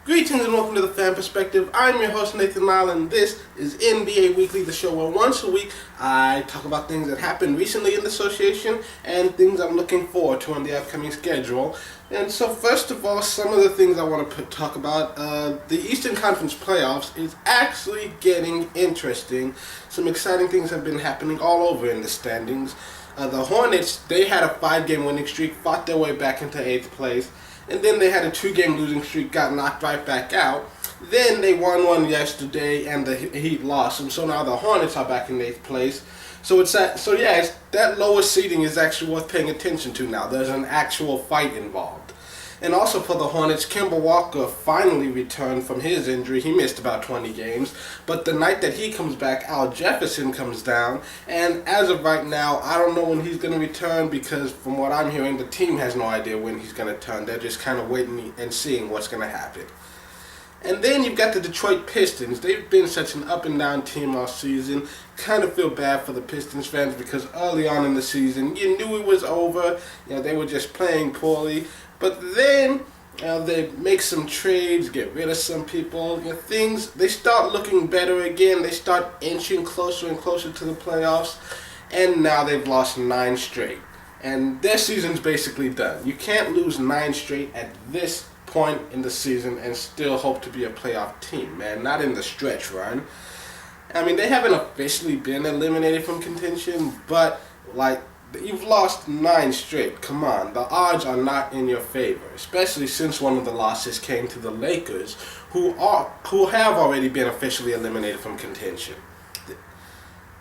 Greetings and welcome to the Fan Perspective. I'm your host Nathan Lyle, and this is NBA Weekly, the show where once a week I talk about things that happened recently in the association and things I'm looking forward to on the upcoming schedule. And so first of all, some of the things I want to talk about, the Eastern Conference playoffs is actually getting interesting. Some exciting things have been happening all over in the standings. The Hornets, they had a 5-game winning streak, fought their way back into 8th place. And then they had a 2-game losing streak, got knocked right back out. Then they won one yesterday, and the Heat lost. And so now the Hornets are back in 8th place. So that lower seeding is actually worth paying attention to now. There's an actual fight involved. And also for the Hornets, Kemba Walker finally returned from his injury. He missed about 20 games. But the night that he comes back, Jefferson comes down. And as of right now, I don't know when he's going to return because from what I'm hearing, the team has no idea when he's going to turn. They're just kind of waiting and seeing what's going to happen. And then you've got the Detroit Pistons. They've been such an up and down team all season. Kind of feel bad for the Pistons fans because early on in the season, you knew it was over. They were just playing poorly. But then they make some trades, get rid of some people. They start looking better again. They start inching closer and closer to the playoffs. And now they've lost 9 straight. And their season's basically done. You can't lose 9 straight at this point in the season and still hope to be a playoff team, man. Not in the stretch run. I mean, they haven't officially been eliminated from contention, but you've lost 9 straight. Come on, the odds are not in your favor, especially since one of the losses came to the Lakers, who have already been officially eliminated from contention.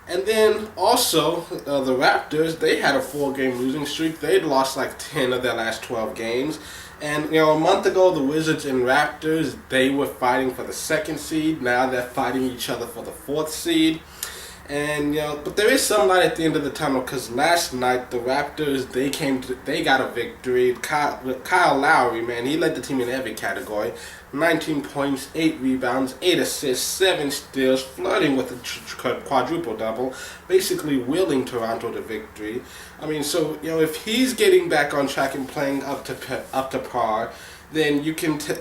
And then also the Raptors, they had a 4-game losing streak. They'd lost 10 of their last 12 games. And a month ago, the Wizards and Raptors, they were fighting for the 2nd seed. Now they're fighting each other for the 4th seed. And but there is some light at the end of the tunnel because last night the Raptors they got a victory. Kyle Lowry, man, he led the team in every category. 19 points, 8 rebounds, 8 assists, 7 steals, flirting with a quadruple double, basically willing Toronto to victory. I mean, so if he's getting back on track and playing up to par, then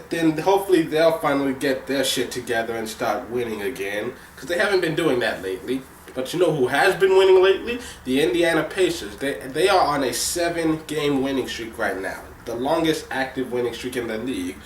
then hopefully they'll finally get their shit together and start winning again because they haven't been doing that lately. But you know who has been winning lately? The Indiana Pacers. They are on a 7-game winning streak right now, the longest active winning streak in the league.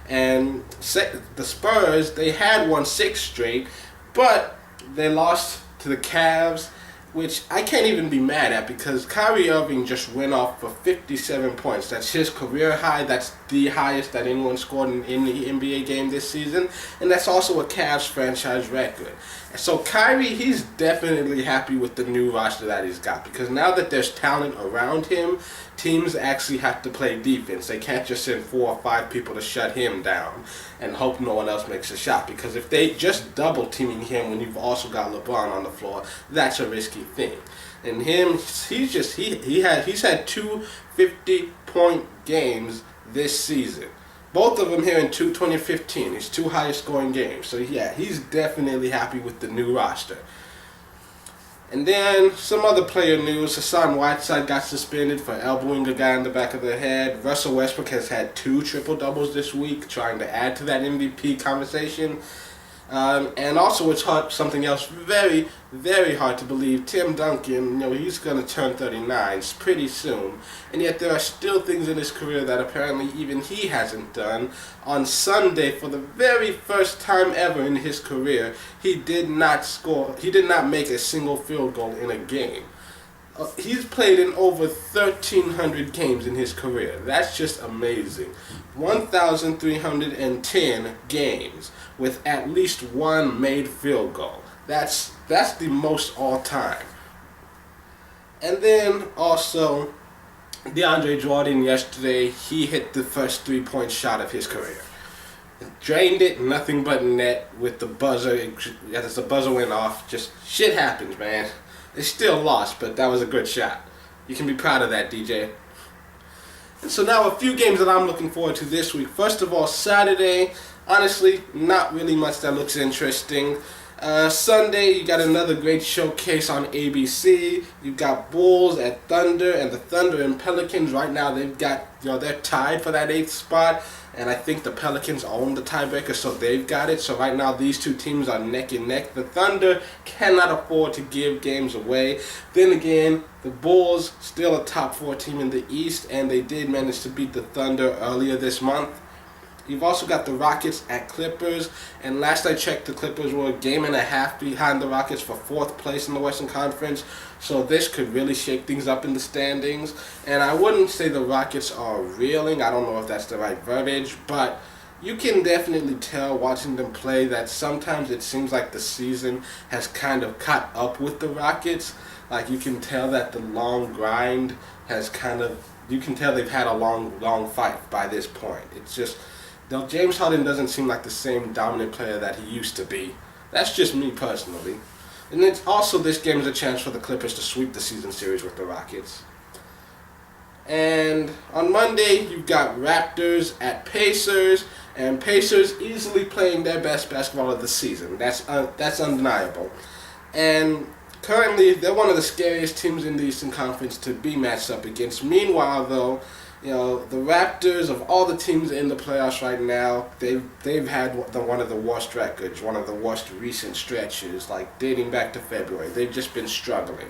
And the Spurs, they had won 6 straight, but they lost to the Cavs, which I can't even be mad at because Kyrie Irving just went off for 57 points. That's his career high. That's the highest that anyone scored in the NBA game this season. And that's also a Cavs franchise record. And so Kyrie, he's definitely happy with the new roster that he's got because now that there's talent around him, teams actually have to play defense. They can't just send 4 or 5 people to shut him down and hope no one else makes a shot. Because if they just double teaming him when you've also got LeBron on the floor, that's a risky thing. And he's had 2 50-point games this season. Both of them here in 2015. His 2 highest scoring games. So yeah, he's definitely happy with the new roster. And then some other player news. Hassan Whiteside got suspended for elbowing a guy in the back of the head. Russell Westbrook has had 2 triple-doubles this week, trying to add to that MVP conversation. And also it's something else very, very hard to believe. Tim Duncan, he's going to turn 39 pretty soon. And yet there are still things in his career that apparently even he hasn't done. On Sunday, for the very first time ever in his career, he did not make a single field goal in a game. He's played in over 1,300 games in his career. That's just amazing. 1,310 games with at least 1 made field goal. That's the most all time. And then also, DeAndre Jordan yesterday, he hit the first 3-point shot of his career. Drained it, nothing but net with the buzzer. As the buzzer went off, just shit happens, man. They still lost, but that was a good shot. You can be proud of that, DJ. And so now a few games that I'm looking forward to this week. First of all, Saturday, honestly, not really much that looks interesting. Sunday, you got another great showcase on ABC. You've got Bulls at Thunder, and the Thunder and Pelicans right now, they're tied for that 8th spot, and I think the Pelicans own the tiebreaker, so they've got it. So right now, these two teams are neck and neck. The Thunder cannot afford to give games away. Then again, the Bulls still a top 4 team in the East, and they did manage to beat the Thunder earlier this month. You've also got the Rockets at Clippers, and last I checked, the Clippers were a game and a half behind the Rockets for 4th place in the Western Conference, so this could really shake things up in the standings. And I wouldn't say the Rockets are reeling, I don't know if that's the right verbiage, but you can definitely tell watching them play that sometimes it seems like the season has kind of caught up with the Rockets. Like, you can tell that the long grind has you can tell they've had a long fight by this point. It's just, though James Harden doesn't seem like the same dominant player that he used to be. That's just me personally. And it's also, this game is a chance for the Clippers to sweep the season series with the Rockets. And on Monday, you've got Raptors at Pacers, and Pacers easily playing their best basketball of the season. That's undeniable. And currently, they're one of the scariest teams in the Eastern Conference to be matched up against. Meanwhile, though, the Raptors, of all the teams in the playoffs right now, they've had one of the worst records, one of the worst recent stretches, like dating back to February. They've just been struggling.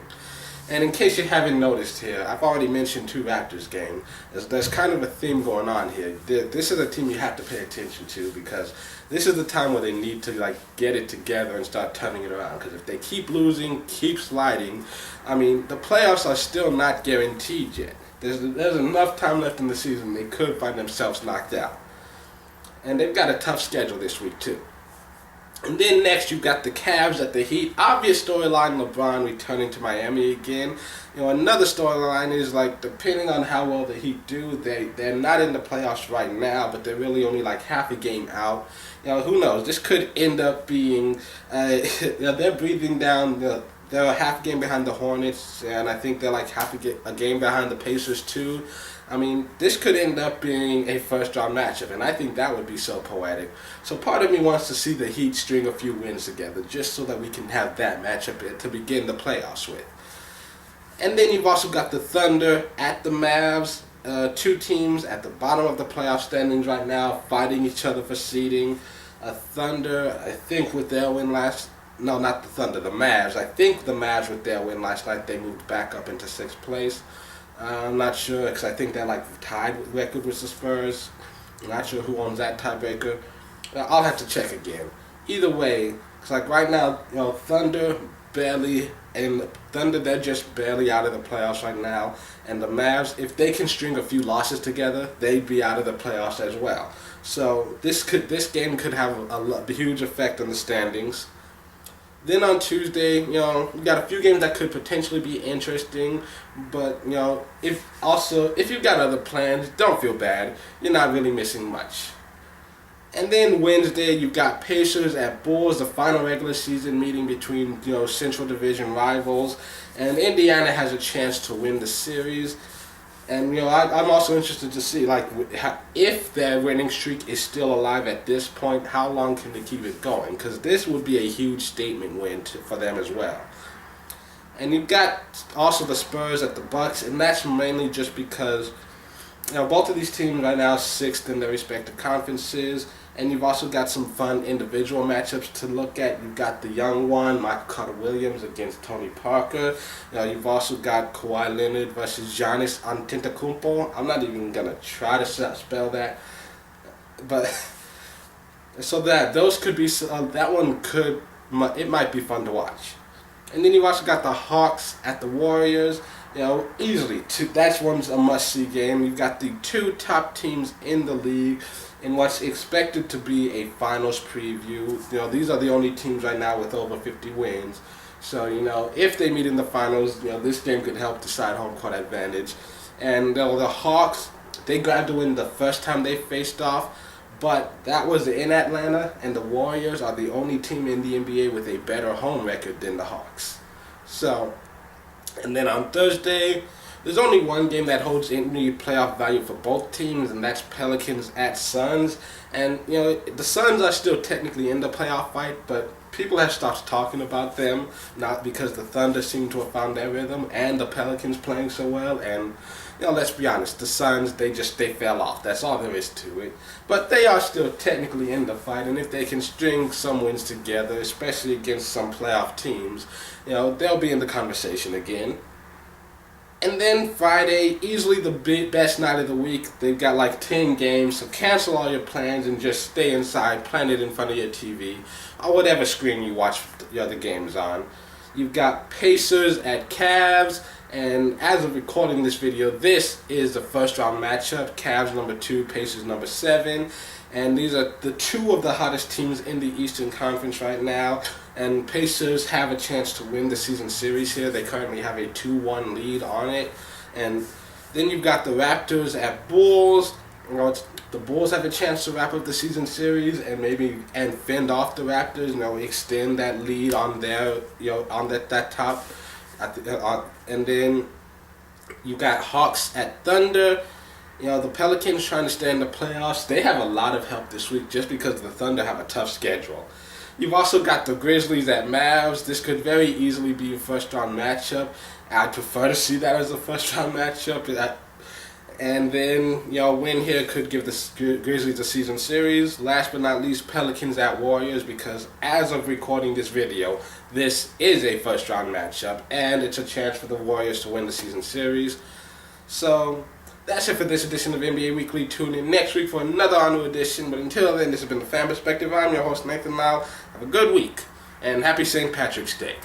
And in case you haven't noticed here, I've already mentioned 2 Raptors games. There's kind of a theme going on here. This is a team you have to pay attention to, because this is the time where they need to get it together and start turning it around. Because if they keep losing, keep sliding, the playoffs are still not guaranteed yet. There's enough time left in the season, they could find themselves knocked out. And they've got a tough schedule this week too. And then next, you've got the Cavs at the Heat. Obvious storyline, LeBron returning to Miami again. Another storyline is, depending on how well the Heat do, they're not in the playoffs right now, but they're really only half a game out. Who knows? This could end up being, they're breathing down. They're a half game behind the Hornets, and I think they're half a game behind the Pacers too. This could end up being a first-round matchup, and I think that would be so poetic. So part of me wants to see the Heat string a few wins together, just so that we can have that matchup to begin the playoffs with. And then you've also got the Thunder at the Mavs, 2 teams at the bottom of the playoff standings right now, fighting each other for seeding. Thunder, I think with their win no, not the Thunder, the Mavs. I think the Mavs, with their win last night, they moved back up into 6th place. I'm not sure, because I think they're tied with record with the Spurs. I'm not sure who owns that tiebreaker. I'll have to check again. Either way, because right now, Thunder barely, and Thunder, they're just barely out of the playoffs right now. And the Mavs, if they can string a few losses together, they'd be out of the playoffs as well. So this game could have a huge effect on the standings. Then on Tuesday, you got a few games that could potentially be interesting, but if you've got other plans, don't feel bad. You're not really missing much. And then Wednesday, you've got Pacers at Bulls, the final regular season meeting between Central Division rivals, and Indiana has a chance to win the series. And I'm also interested to see if their winning streak is still alive at this point, how long can they keep it going? Because this would be a huge statement win for them as well. And you've got also the Spurs at the Bucks, and that's mainly just because both of these teams right now 6th in their respective conferences. And you've also got some fun individual matchups to look at. You've got the young one, Michael Carter-Williams, against Tony Parker. You've also got Kawhi Leonard versus Giannis Antetokounmpo. I'm not even going to try to spell that. But so those could be, it might be fun to watch. And then you've also got the Hawks at the Warriors. Easily, that's one's a must-see game. You've got the 2 top teams in the league in what's expected to be a finals preview. These are the only teams right now with over 50 wins. So, if they meet in the finals, this game could help decide home court advantage. And the Hawks, they grabbed the win the first time they faced off, but that was in Atlanta, and the Warriors are the only team in the NBA with a better home record than the Hawks. So, and then on Thursday, There's only one game that holds any playoff value for both teams, and that's Pelicans at Suns. And, the Suns are still technically in the playoff fight, but people have stopped talking about them, not because the Thunder seem to have found their rhythm and the Pelicans playing so well. And, let's be honest, the Suns, they fell off. That's all there is to it. But they are still technically in the fight, and if they can string some wins together, especially against some playoff teams, they'll be in the conversation again. And then Friday, easily the best night of the week. They've got like 10 games, so cancel all your plans and just stay inside, plan it in front of your TV, or whatever screen you watch the other games on. You've got Pacers at Cavs, and as of recording this video, this is the first round matchup. Cavs number 2, Pacers number 7. And these are the two of the hottest teams in the Eastern Conference right now. And Pacers have a chance to win the season series here. They currently have a 2-1 lead on it. And then you've got the Raptors at Bulls. The Bulls have a chance to wrap up the season series and fend off the Raptors. Extend that lead on their on that top. And then you got Hawks at Thunder. The Pelicans trying to stay in the playoffs. They have a lot of help this week just because the Thunder have a tough schedule. You've also got the Grizzlies at Mavs. This could very easily be a first-round matchup. I'd prefer to see that as a first-round matchup. And then, win here could give the Grizzlies the season series. Last but not least, Pelicans at Warriors, because as of recording this video, this is a first-round matchup, and it's a chance for the Warriors to win the season series. So that's it for this edition of NBA Weekly. Tune in next week for another all-new edition. But until then, this has been The Fan Perspective. I'm your host, Nathan Lau. Have a good week, and happy St. Patrick's Day.